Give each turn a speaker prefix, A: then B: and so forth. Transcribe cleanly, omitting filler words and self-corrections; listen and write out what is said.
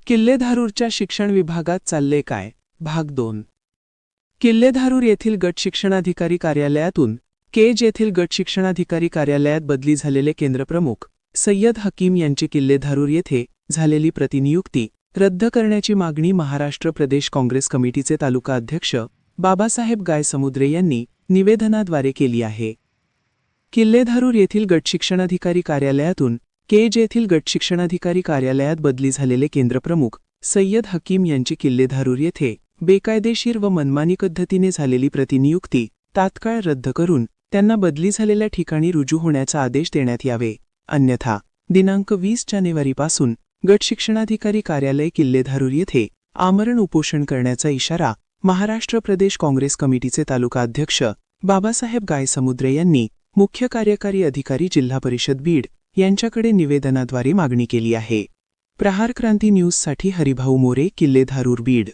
A: किल्लेधारूरच्या शिक्षण विभागात चालले काय? भाग 2. किल्लेधारूर येथील गट शिक्षणाधिकारी कार्यालयातून केज येथील गट शिक्षणाधिकारी कार्यालयात बदली झालेले केंद्रप्रमुख सय्यद हकीम यांची किल्लेधारूर येथे झालेली प्रतिनियुक्ती रद्द करण्याची मागणी महाराष्ट्र प्रदेश काँग्रेस कमिटीचे तालुका अध्यक्ष बाबासाहेब गायसमुद्रे यांनी निवेदनाद्वारे केली आहे. किल्लेधारूर येथील गट शिक्षणाधिकारी कार्यालयातून केज येथील गट शिक्षणाधिकारी कार्यालयात बदली झालेले केंद्रप्रमुख सय्यद हकीम यांची किल्लेधारूर येथे बेकायदेशीर व मनमानी पद्धतीने झालेली प्रतिनियुक्ती तात्काळ रद्द करून त्यांना बदली झालेल्या ठिकाणी रुजू होण्याचा आदेश देण्यात यावे, अन्यथा दिनांक 20 जानेवारीपासून गट शिक्षणाधिकारी कार्यालय किल्लेधारूर येथे आमरण उपोषण करण्याचा इशारा महाराष्ट्र प्रदेश काँग्रेस कमिटीचे तालुका अध्यक्ष बाबासाहेब गायसमुद्रे यांनी मुख्य कार्यकारी अधिकारी जिल्हा परिषद बीड यांच्याकडे निवेदनाद्वारे मागणी केली आहे. प्रहार क्रांती न्यूजसाठी हरिभाऊ मोरे, किल्लेधारूर, बीड.